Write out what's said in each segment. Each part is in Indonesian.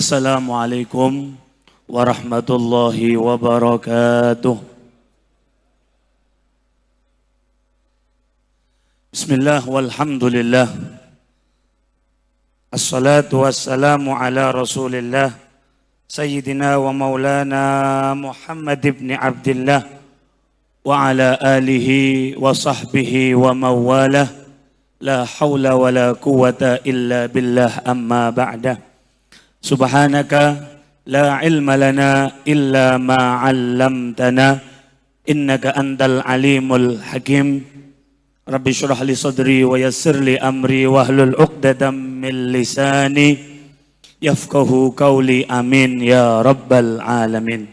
Assalamualaikum warahmatullahi wabarakatuh. Bismillah walhamdulillah. Assalatu wassalamu ala rasulillah Sayyidina wa maulana Muhammad ibn Abdillah wa ala alihi wa sahbihi wa mawalah. La hawla wa la quwata illa billah amma ba'da. Subhanaka la ilma lana illa ma 'allamtana innaka antal alimul hakim. Rabbi shrah li sadri wa yassir li amri wahlul 'uqdatam min lisani yafqahu qawli, amin ya rabbal alamin.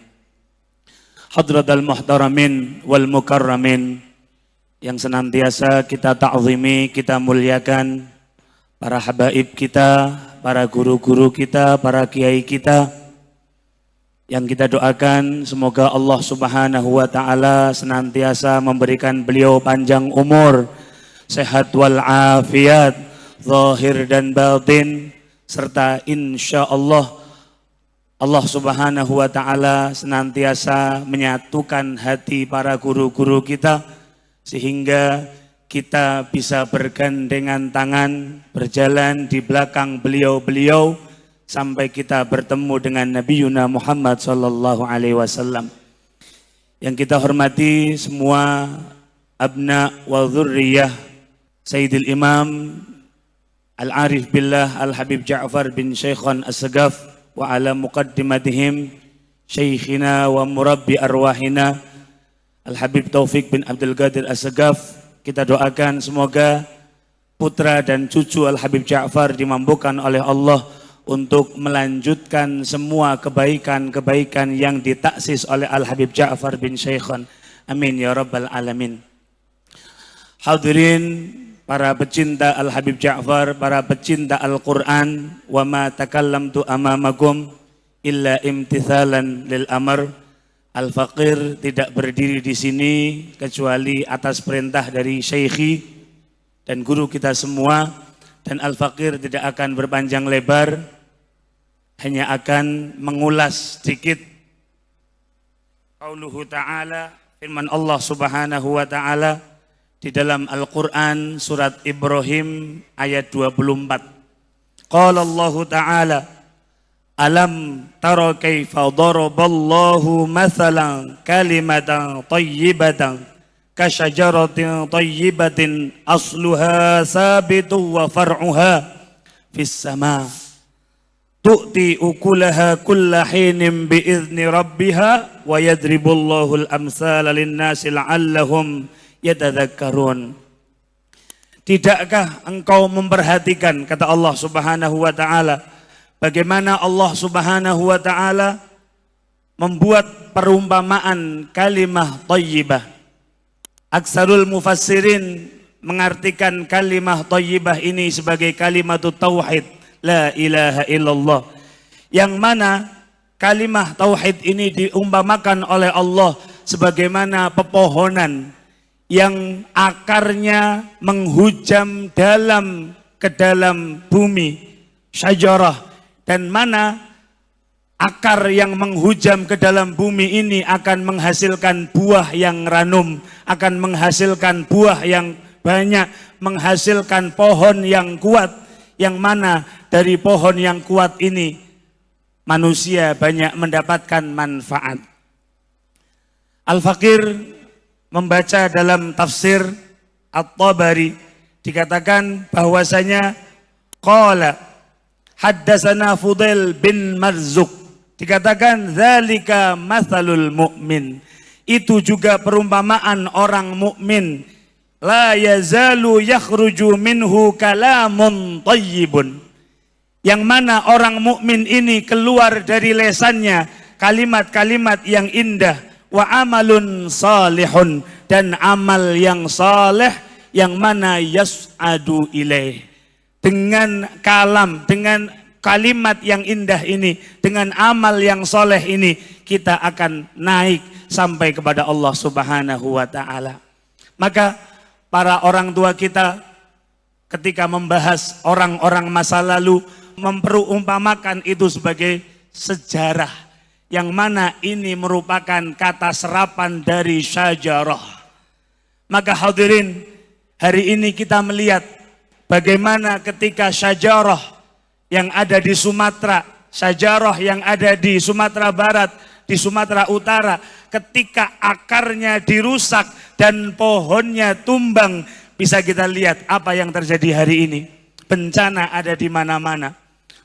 Hadratal muhtaramin wal mukarramin yang senantiasa kita ta'zimi, kita muliakan, para habaib kita, para guru-guru kita, para kiai kita, yang kita doakan semoga Allah Subhanahu wa ta'ala senantiasa memberikan beliau panjang umur, sehat wal afiat, zahir dan batin, serta insya Allah Allah Subhanahu wa ta'ala senantiasa menyatukan hati para guru-guru kita, sehingga kita bisa bergandengan tangan, berjalan di belakang beliau-beliau sampai kita bertemu dengan Nabi Yuna Muhammad sallallahu alaihi wasallam. Yang kita hormati semua abna wa dzurriyyah Sayyidil Imam Al-Arif Billah Al-Habib Ja'far bin Syekhon As-Sagaf wa ala muqaddimatihim Syekhina wa murabbi arwahina Al-Habib Taufik bin Abdul Qadir As-Sagaf. Kita doakan semoga putra dan cucu Al-Habib Ja'far dimampukan oleh Allah untuk melanjutkan semua kebaikan-kebaikan yang ditaksis oleh Al-Habib Ja'far bin Syekhon. Amin ya rabbal alamin. Hadirin para pecinta Al-Habib Ja'far, para pecinta Al-Quran, wa ma takallamtu amamakum illa imtithalan lil amr. Al-Faqir tidak berdiri di sini kecuali atas perintah dari Syekhi dan guru kita semua, dan Al-Faqir tidak akan berpanjang lebar, hanya akan mengulas sedikit qauluhu ta'ala, firman Allah Subhanahu wa ta'ala di dalam Al-Quran surat Ibrahim ayat 24. Qala Allah ta'ala, alam tara kaifa daraballahu mathalan kalimatan tayyibatan kasyajaratin tayyibatin asluha sabitun wa far'uha fis sama tu'ti ukulaha kulla hinin bi'izni rabbiha wa yadribullahu al-amsala lin-nasi la'allahum yatadhakkarun. Tidakkah engkau memperhatikan, kata Allah Subhanahu wa ta'ala, bagaimana Allah Subhanahu wa ta'ala membuat perumpamaan kalimah thayyibah. Aksarul mufassirin mengartikan kalimah thayyibah ini sebagai kalimat tauhid, la ilaha illallah. Yang mana kalimah tauhid ini diumpamakan oleh Allah sebagaimana pepohonan yang akarnya menghujam ke dalam bumi, syajarah. Dan mana akar yang menghujam ke dalam bumi ini akan menghasilkan buah yang ranum, akan menghasilkan buah yang banyak, menghasilkan pohon yang kuat, yang mana dari pohon yang kuat ini manusia banyak mendapatkan manfaat. Al-Faqir membaca dalam tafsir At-Tabari, dikatakan bahwasanya qala Haddasana Fudail bin Marzuq, dikatakan dzalika mathalul mu'min, itu juga perumpamaan orang mukmin, la yazalu yakhruju minhu kalamun thayyibun, yang mana orang mukmin ini keluar dari lesannya kalimat-kalimat yang indah, wa amalun salihun, dan amal yang saleh yang mana yas'adu ilaih. Dengan kalimat yang indah ini, dengan amal yang soleh ini, kita akan naik sampai kepada Allah Subhanahu wa ta'ala. Maka para orang tua kita ketika membahas orang-orang masa lalu, memperumpamakan itu sebagai sejarah, yang mana ini merupakan kata serapan dari syajarah. Maka hadirin, hari ini kita melihat bagaimana ketika syajarah yang ada di Sumatera, syajarah yang ada di Sumatera Barat, di Sumatera Utara, ketika akarnya dirusak dan pohonnya tumbang, bisa kita lihat apa yang terjadi hari ini. Bencana ada di mana-mana.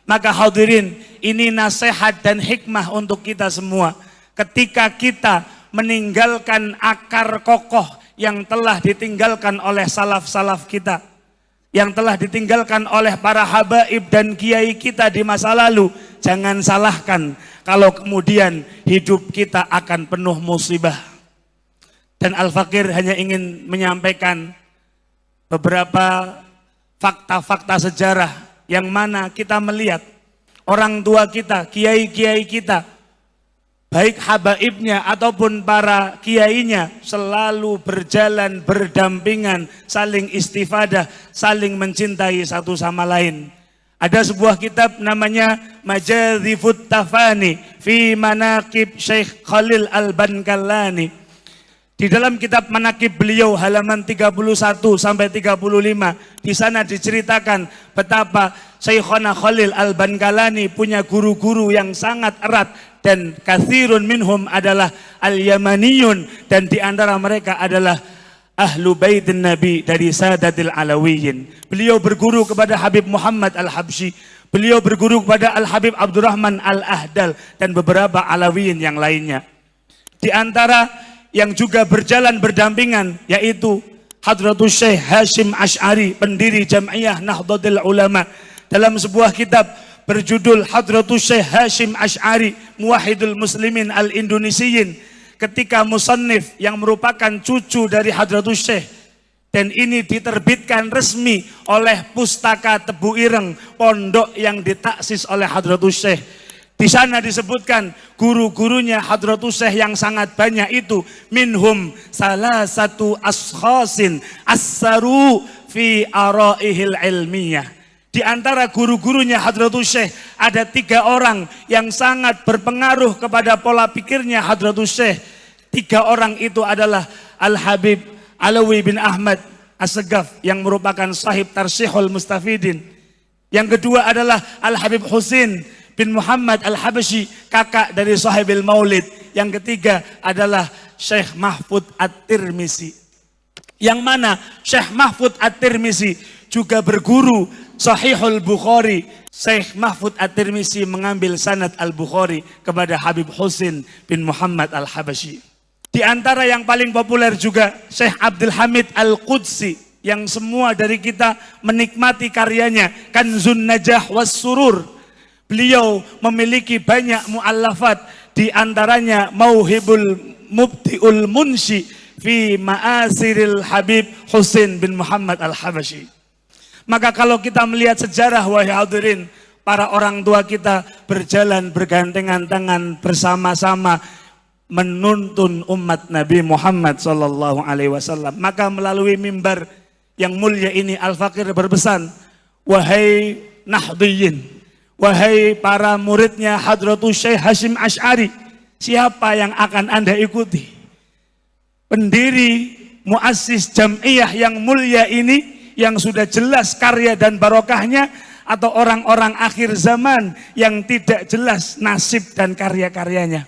Maka hadirin, ini nasihat dan hikmah untuk kita semua. Ketika kita meninggalkan akar kokoh yang telah ditinggalkan oleh salaf-salaf kita, yang telah ditinggalkan oleh para habaib dan kiai kita di masa lalu, jangan salahkan kalau kemudian hidup kita akan penuh musibah. Dan Al-Fakir hanya ingin menyampaikan beberapa fakta-fakta sejarah yang mana kita melihat orang tua kita, kiai-kiai kita, baik habaibnya ataupun para kiainya, selalu berjalan berdampingan, saling istifadah, saling mencintai satu sama lain. Ada sebuah kitab namanya Majadzifut Tafani fi Manaqib Syekh Khalil Al-Bankallani. Di dalam kitab manaqib beliau halaman 31 sampai 35, di sana diceritakan betapa Syekhona Khalil Al-Bankallani punya guru-guru yang sangat erat, dan katsirun minhum adalah al-yamaniyun, dan di antara mereka adalah ahlu baitin Nabi dari Sadatil Alawiyin. Beliau berguru kepada Habib Muhammad Al-Habsyi, beliau berguru kepada Al-Habib Abdurrahman Al-Ahdal dan beberapa Alawiyin yang lainnya. Di antara yang juga berjalan berdampingan yaitu Hadratus Syekh Hashim Asy'ari, pendiri Jam'iyah Nahdlatul Ulama. Dalam sebuah kitab berjudul Hadratus Syekh Hashim Asy'ari Muwahhidul Muslimin Al-Indonesiyin, ketika musannif yang merupakan cucu dari Hadratus Syekh, dan ini diterbitkan resmi oleh Pustaka Tebu Ireng, pondok yang ditaksis oleh Hadratus Syekh. Di sana disebutkan guru-gurunya Hadratus Syekh yang sangat banyak itu, minhum salah satu askhasin assaru fi araihil ilmiyah. Di antara guru-gurunya Hadratus Syekh ada 3 orang yang sangat berpengaruh kepada pola pikirnya Hadratus Syekh. 3 orang itu adalah Al-Habib Alawi bin Ahmad As-Segaf yang merupakan sahib Tarsihul Mustafidin. Yang kedua adalah Al-Habib Husin bin Muhammad Al-Habsyi, kakak dari Sahibil Maulid. Yang ketiga adalah Syekh Mahfud At-Tirmizi, yang mana Syekh Mahfud At-Tirmizi juga berguru Sahihul Bukhari. Syekh Mahfud At-Tirmizi mengambil sanad Al-Bukhari kepada Habib Husin bin Muhammad Al-Habsyi. Di antara yang paling populer juga Syekh Abdul Hamid Al-Qudsi, yang semua dari kita menikmati karyanya, Kanzun Najah was Surur. Beliau memiliki banyak mu'allafat, di antaranya Mauhibul Mubti'ul Munshi fi Ma'asiril Habib Husin bin Muhammad Al-Habsyi. Maka kalau kita melihat sejarah, wahai hadirin, para orang tua kita berjalan bergandengan tangan bersama-sama menuntun umat Nabi Muhammad SAW. Maka melalui mimbar yang mulia ini Al-Fakir berpesan, wahai Nahdiyin, wahai para muridnya Hadratus Syekh Hashim Asy'ari, siapa yang akan Anda ikuti? Pendiri muassis Jam'iyah yang mulia ini, yang sudah jelas karya dan barokahnya, atau orang-orang akhir zaman yang tidak jelas nasib dan karya-karyanya?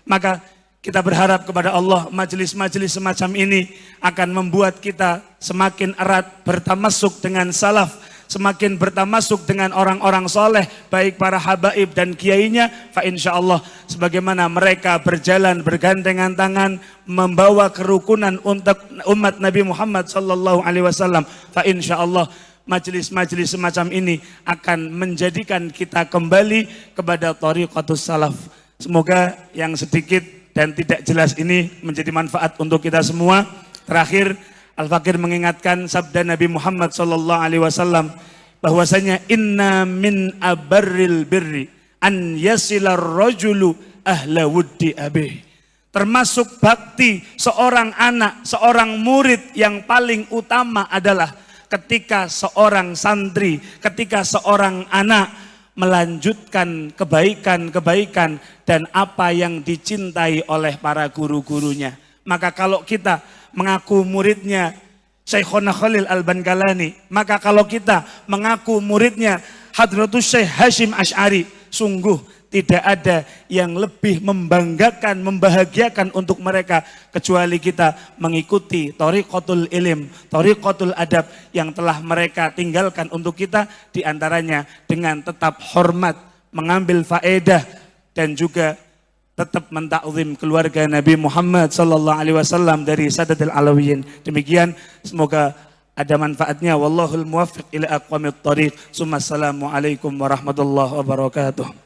Maka kita berharap kepada Allah, majelis-majelis semacam ini akan membuat kita semakin erat bertamasuk dengan salaf, semakin bertamasuk dengan orang-orang soleh, baik para habaib dan kiainya. Fa insyaallah, sebagaimana mereka berjalan bergandengan tangan membawa kerukunan untuk umat Nabi Muhammad SAW, fa insyaallah majelis-majelis semacam ini akan menjadikan kita kembali kepada thariqatus salaf. Semoga yang sedikit dan tidak jelas ini menjadi manfaat untuk kita semua. Terakhir, Al-Fakir mengingatkan sabda Nabi Muhammad SAW bahwasanya inna min abarril birri an yasilar rajulu ahla wuddi abih. Termasuk bakti seorang anak, seorang murid yang paling utama adalah ketika seorang santri, ketika seorang anak melanjutkan kebaikan-kebaikan dan apa yang dicintai oleh para guru-gurunya. Maka kalau kita mengaku muridnya Syekhona Khalil Al-Bankalani, maka kalau kita mengaku muridnya Hadratus Syekh Hashim Asy'ari, sungguh tidak ada yang lebih membanggakan, membahagiakan untuk mereka kecuali kita mengikuti thariqatul ilm, thariqatul adab yang telah mereka tinggalkan untuk kita, diantaranya dengan tetap hormat, mengambil faedah dan juga tetap mentakzim keluarga Nabi Muhammad sallallahu alaihi wasallam dari Sadatul Alawiyin. Demikian, semoga ada manfaatnya. Wallahul muwaffiq ila aqwamit thariq. Assalamualaikum warahmatullahi wabarakatuh.